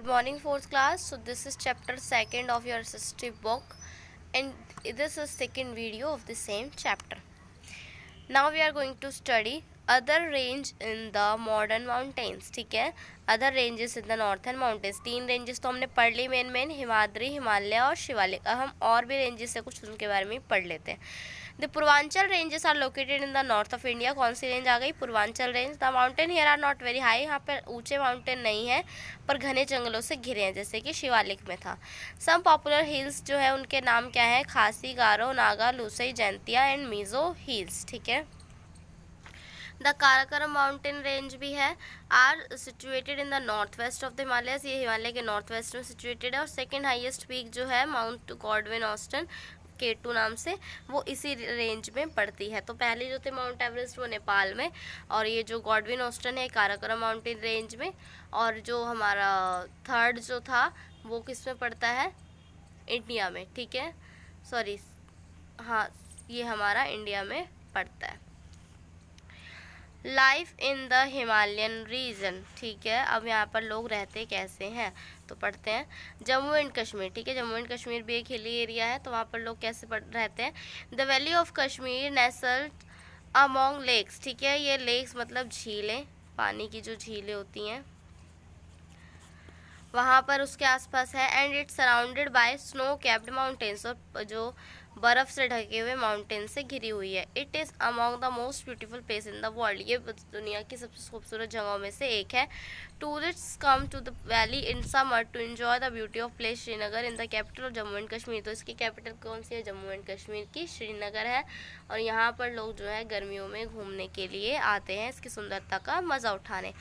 Good morning, fourth class. So this is chapter 2nd of your assistive book, and this is second video of the same chapter. Now we are going to study other range in the modern mountains. ठीक है, other ranges in the northern mountains. 3 ranges तो हमने पढ़ ली main Himadri, Himalaya और शिवालिक. अब हम और भी रेंजेस है कुछ उनके बारे में पढ़ लेते हैं. The Purvanchal ranges are located in the north of India. कौन सी रेंज आ गई? Purvanchal range. The mountain here are not very high. यहाँ पर ऊंचे माउंटेन नहीं है पर घने जंगलों से घिरे हैं, जैसे कि शिवालिक में था. सम पॉपुलर हिल्स जो है उनके नाम क्या है? Khasi, Garo, Naga, Lushai, Jaintia and Mizo hills. ठीक है. द काराकोरम माउंटेन रेंज भी है, are situated in the north west of the Himalayas. ये हिमालय के नॉर्थ वेस्ट में सिचुएटेड है. और सेकंड हाईएस्ट पीक जो है माउंट गॉडविन ऑस्टन K2 नाम से, वो इसी रेंज में पड़ती है. तो पहले जो थे माउंट एवरेस्ट वो नेपाल में, और ये जो गॉडविन ऑस्टन है काराकोरम माउंटेन रेंज में, और जो हमारा थर्ड जो था वो किस में पड़ता है? इंडिया में. ठीक है, सॉरी, हाँ, ये हमारा इंडिया में पड़ता है. Life in the Himalayan region. ठीक है, अब यहाँ पर लोग रहते कैसे हैं तो पढ़ते हैं. जम्मू एंड कश्मीर. ठीक है, जम्मू एंड कश्मीर भी एक हिली एरिया है, तो वहाँ पर लोग कैसे रहते हैं? The valley of Kashmir nestled among lakes. ठीक है, ये लेक्स मतलब झीलें, पानी की जो झीलें होती हैं वहाँ पर उसके आसपास है. And it's surrounded by snow capped mountains. और जो बर्फ़ से ढके हुए माउंटेन से घिरी हुई है. It is among the most beautiful place in the world. ये दुनिया की सबसे खूबसूरत जगहों में से एक है. Tourists come to the valley in summer to enjoy the beauty of place Srinagar in the capital of Jammu and Kashmir. तो इसकी कैपिटल कौन सी है? जम्मू एंड कश्मीर की श्रीनगर है. और यहाँ पर लोग जो है गर्मियों में घूमने के लिए आते हैं, इसकी सुंदरता का मज़ा उठाने.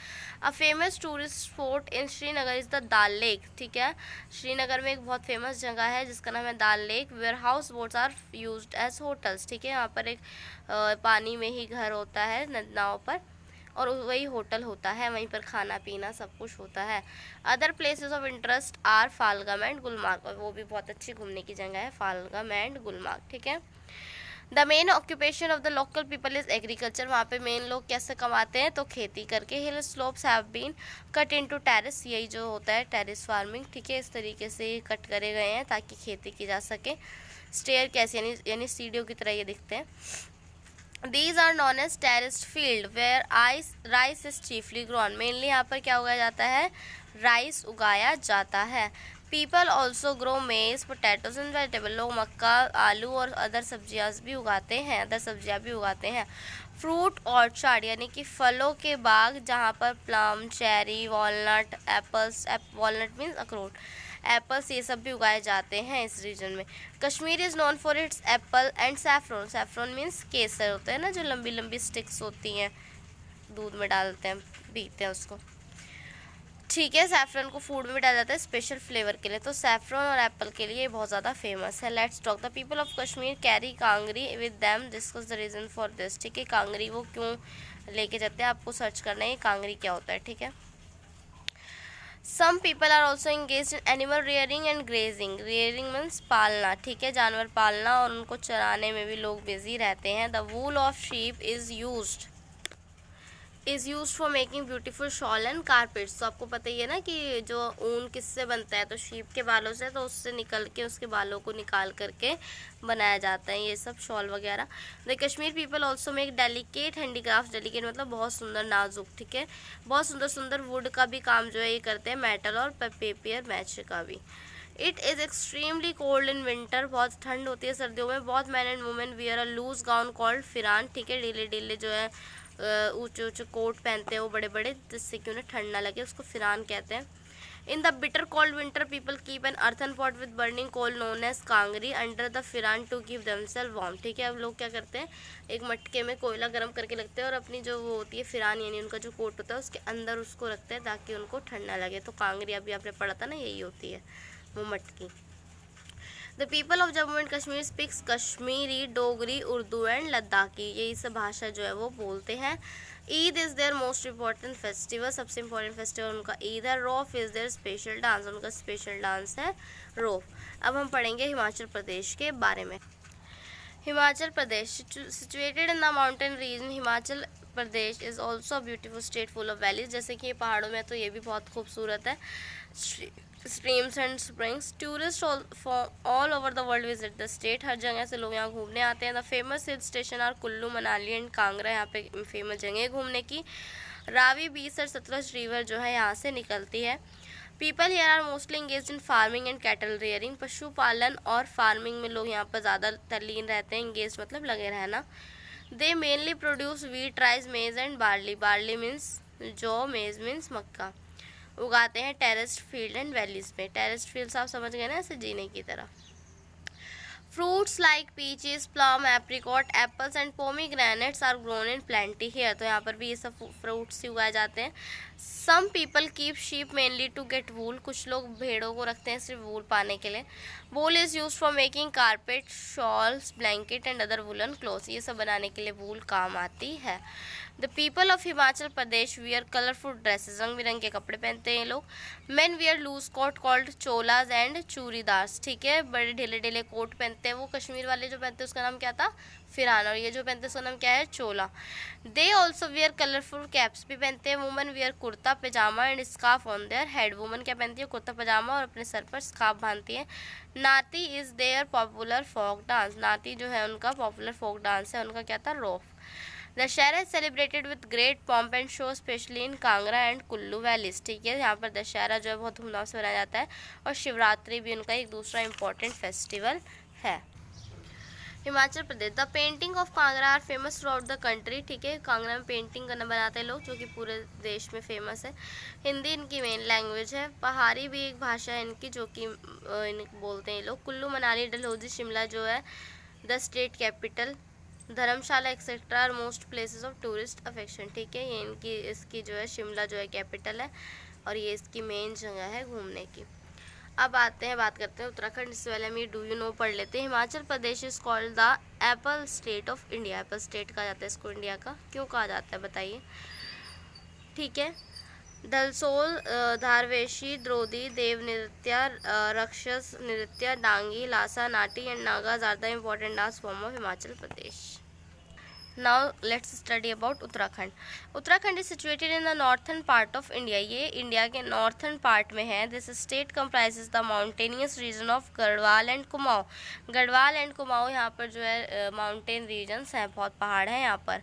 A famous tourist spot in Srinagar is the dal lake. ठीक है, श्रीनगर में एक बहुत फेमस जगह है जिसका नाम है Dal lake, where house boats are used as hotels. ठीक है, यहाँ पर एक पानी में ही घर होता है नाव पर, और वही होटल होता है, वहीं पर खाना पीना सब कुछ होता है. Other places of interest are Pahalgam and Gulmarg. और वो भी बहुत अच्छी घूमने की जगह है, फालगम एंड गुलमार्ग. ठीक है. The main occupation of the local people is agriculture. वहाँ पे मेन लोग कैसे कमाते हैं? तो खेती करके. Hill slopes have been cut into terrace. यही जो होता है टेरेस फार्मिंग. ठीक है, इस तरीके से ये कट करे गए हैं ताकि खेती की जा सके. स्टेयर कैसे यानी सीढ़ियों की तरह ये दिखते हैं. These are known as terraced field where rice is chiefly grown. Mainly यहाँ पर क्या उगाया जाता है? राइस उगाया जाता है. पीपल ऑल्सो ग्रो मेज, पोटैटोज एंड वेजिटेबल. लोग मक्का, आलू और अदर सब्जियाँ भी उगाते हैं. फ्रूट ऑर्चर्ड यानी कि फलों के बाग, जहाँ पर plum, cherry, walnut, apples, walnut means अखरोट, एप्पल्स, ये सब भी उगाए जाते हैं इस रीजन में. Kashmir is known for its apple and saffron. Saffron means केसर होता है ना, जो लंबी लंबी स्टिक्स होती हैं, दूध में डालते हैं, पीते हैं उसको. ठीक है, सैफ्रॉन को फूड में डाला जाता है स्पेशल फ्लेवर के लिए. तो सैफ्रॉन और एप्पल के लिए बहुत ज़्यादा फेमस है. Let's talk. The people of Kashmir carry Kangri with them. Discuss the reason for this. ठीक है, कांगरी वो क्यों लेके जाते हैं, आपको सर्च करना है कांगरी क्या होता है. ठीक है. Some people are also engage in animal rearing and grazing. Rearing means पालना. ठीक है, जानवर पालना और उनको चराने में भी लोग बिजी रहते हैं. The wool of sheep is used for making beautiful shawl and carpets. तो आपको पता ही है ना कि जो ऊन किससे बनता है? तो शीप के बालों से. तो उससे निकल के उसके बालों को निकाल करके बनाया जाता है ये सब शॉल वगैरह. The Kashmir people also make delicate handicraft. Delicate मतलब बहुत सुंदर, नाजुक. ठीक है, बहुत सुंदर सुंदर वुड का भी काम जो है ये करते हैं, मेटल और पेपर मैच का भी. It is extremely cold in winter. बहुत ठंड होती है सर्दियों में. बहुत men and women wear a loose gown called pheran. ठीक है, ढीले ढीले जो है ऊँचे ऊँचे कोट पहनते हैं वो बड़े बड़े, जिससे कि उन्हें ठंड ना लगे, उसको फिरान कहते हैं. In the bitter cold winter people keep an earthen pot with burning coal known as kangri under the pheran to give themselves warm. ठीक है, अब लोग क्या करते हैं? एक मटके में कोयला गर्म करके लगते हैं और अपनी जो वो होती है फिरान यानी उनका जो कोट होता है उसके अंदर उसको रखते हैं ताकि उनको ठंड ना लगे. तो कांगरी अभी आपने पढ़ा था ना, यही होती है वो मटकी. The people of Jammu and Kashmir speaks Kashmiri, Dogri, Urdu and Ladakhi. यही सब भाषा जो है वो बोलते हैं. Eid is their most important festival. सबसे इम्पॉर्टेंट फेस्टिवल उनका ईद है. Rouf is their special dance. उनका स्पेशल डांस है रोफ. अब हम पढ़ेंगे हिमाचल प्रदेश के बारे में. Himachal Pradesh situated in the mountain region. Himachal Pradesh is also a beautiful state full of valleys, जैसे कि ये पहाड़ों में तो ये भी बहुत खूबसूरत है। Streams and springs, tourist all over the world visit the state, हर जगह से लोग यहाँ घूमने आते हैं। The famous hill station are Kullu, Manali and Kangra, यहाँ पे फेमस जगह है घूमने की। रावी बीच और सतलुज रिवर जो है यहाँ से निकलती है। People here are mostly engage in farming and cattle rearing, पशुपालन और फार्मिंग में लोग यहाँ पर ज़्यादा तल्लीन रहते हैं। इंगेज मतलब लगे रहना। They mainly produce wheat, rice, maize and barley, barley means जौ, मेज मीन्स मक्का, उगाते हैं टेरेस्ड फील्ड एंड वैलीज में। टेरेस्ड फील्ड्स आप समझ गए ना, ऐसे जीने की तरह। Fruits like peaches, plum, apricot, apples and pomegranates are grown in plenty here, तो यहाँ पर भी ये सब फ्रूट्स ही उगाए जाते हैं। Some people keep sheep mainly to get wool, कुछ लोग भेड़ों को रखते हैं सिर्फ वूल पाने के लिए। Wool is use for making carpet, shawls, blanket and other woollen clothes, ये सब बनाने के लिए वूल काम आती है। The people of Himachal Pradesh wear colourful dresses, रंग बिरंगे कपड़े पहनते हैं लोग। Men wear loose coat called cholas and churidars, ठीक है, बड़े ढीले ढीले कोट पहनते हैं। वो कश्मीर वाले जो पहनते हैं उसका नाम क्या था, फिरान, और ये जो पहनते हैं उसका नाम क्या है, चोला। They also wear colourful caps भी पहनते हैं। Women wear kurta pyjama and scarf on their head, women क्या पहनती है, कुर्ता पजामा और अपने सर पर स्कार्फ बांधती है। Nati is their popular folk dance, Nati जो है उनका पॉपुलर फोक डांस है, उनका क्या था, रोफ। Dussehra is celebrated with great pomp and show specially in Kangra and Kullu valleys, ठीक है, यहाँ पर दशहरा जो है बहुत धूमधाम से मनाया जाता है, और शिवरात्रि भी उनका एक दूसरा इम्पॉर्टेंट फेस्टिवल है। Himachal Pradesh, the painting of Kangra are famous throughout the country, ठीक है, कांगड़ा में पेंटिंग करना बनाते हैं लोग, जो कि पूरे देश में फेमस है। हिंदी इनकी मेन लैंग्वेज है। पहाड़ी भी एक भाषा है इनकी, जो कि बोलते हैं लोग। कुल्लू, मनाली, डलहौजी, शिमला जो है the state capital, Dharamshala etcetera are most places of tourist affection, ठीक है, ये इनकी इसकी जो है शिमला जो है कैपिटल है, और ये इसकी मेन जगह है घूमने की। अब बात करते हैं उत्तराखंड। इससे पहले हम ये डू यू नो पढ़ लेते हैं। Himachal Pradesh is called the apple state of India, apple state कहा जाता है इसको इंडिया का, क्यों कहा जाता है बताइए, ठीक है। दलसोल, धारवेशी, द्रोदी, देव Nritya, Rakshas Nritya, Dangi, Lasa, Nati and Nagas are the important dance form of Himachal Pradesh. Now let's study about Uttarakhand. Uttarakhand is situated in the northern part of India, ये इंडिया के नॉर्थन पार्ट में है। This state comprises the mountainous region of Garhwal and Kumaon, Garhwal and Kumaon यहाँ पर जो है mountain regions हैं, बहुत पहाड़ हैं यहाँ पर।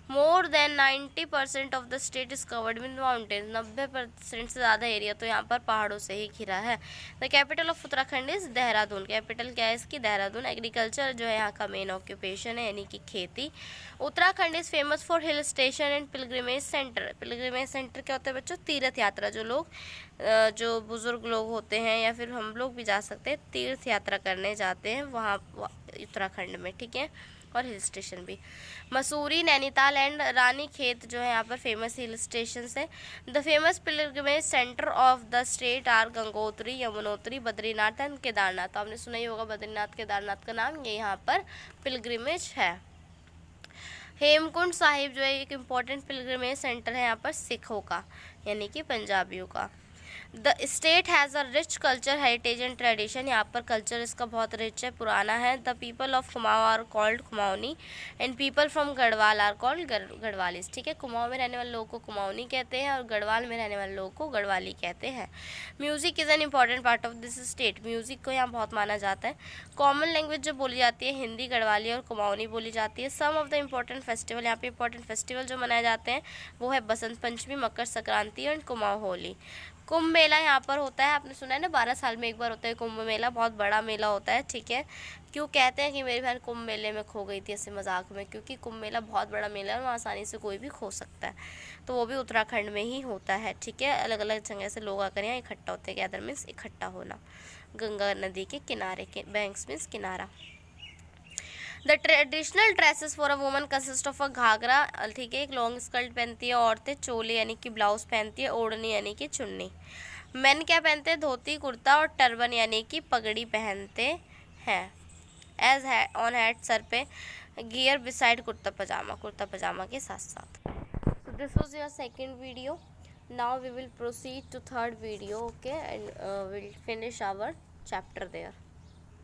More than 90% of the state is covered with mountain, 90% से ज़्यादा एरिया तो यहाँ पर पहाड़ों से ही घिरा है। The capital of Uttarakhand is Dehradun, capital क्या है इसकी, देहरादून। एग्रीकल्चर जो है यहाँ का मेन ऑक्यूपेशन है, यानी कि खेती। Uttarakhand is famous for hill station and pilgrimage centre, pilgrimage centre क्या होता है बच्चों, तीर्थ यात्रा, जो लोग जो बुजुर्ग लोग होते हैं या फिर हम लोग भी जा सकते हैं, तीर्थ यात्रा करने जाते हैं वहाँ उत्तराखंड में, ठीक है, और हिल स्टेशन भी। मसूरी, नैनीताल एंड रानी खेत जो है यहाँ पर फेमस हिल स्टेशन है। The famous pilgrimage centre of the state are Gangotri, Yamunotri, Badrinath and Kedarnath, तो आपने सुना ही होगा बद्रीनाथ केदारनाथ का नाम, ये यहाँ पर पिलग्रिमेज है। हेमकुंड साहिब जो है एक इम्पॉर्टेंट पिलग्रिमेज सेंटर है यहाँ पर सिखों का, यानी कि पंजाबियों का। The state has a rich culture, heritage and tradition, यहाँ पर कल्चर इसका बहुत रिच है, पुराना है। The people of Kumaon are called Kumaoni and people from Garhwal are called Garhwalis, ठीक है, कुमाऊं में रहने वाले लोगों को कुमाऊनी कहते हैं और गढ़वाल में रहने वाले लोगों को गढ़वाली कहते हैं। Music is an important part of this state, music को यहाँ बहुत माना जाता है। कॉमन लैंग्वेज जो बोली जाती है हिंदी, गढ़वाली और कुमाऊनी बोली जाती है। सम ऑफ द इम्पॉर्टेंट फेस्टिवल, यहाँ पे इंपॉर्टेंट फेस्टिवल जो मनाए जाते हैं वो है बसंत पंचमी, मकर संक्रांति एंड कुमाऊं होली। कुंभ मेला यहाँ पर होता है, आपने सुना है ना 12 साल में एक बार होता है कुंभ मेला, बहुत बड़ा मेला होता है, ठीक है। क्यों कहते हैं कि मेरी बहन कुंभ मेले में खो गई थी ऐसे मजाक में, क्योंकि कुंभ मेला बहुत बड़ा मेला है और वहाँ आसानी से कोई भी खो सकता है, तो वो भी उत्तराखंड में ही होता है, ठीक है। अलग अलग जगह से लोग आकर यहाँ इकट्ठा होते हैं, गैदर मीन्स इकट्ठा होना, गंगा नदी के किनारे के, बैंक्स मीन्स किनारा। The traditional dresses for a woman consist of a ghagra, ठीक है, एक लॉन्ग स्कर्ट पहनती है औरतें, चोले यानी कि ब्लाउज पहनती है, ओढ़नी यानी कि चुन्नी। मेन क्या पहनते हैं, धोती कुर्ता और टर्बन यानी कि पगड़ी पहनते हैं। एज ऑन हेड, सर पे, गियर बिसाइड कुर्ता पजामा के साथ साथ। So this was your second video, now we will proceed to third video, okay, and will finish our chapter there.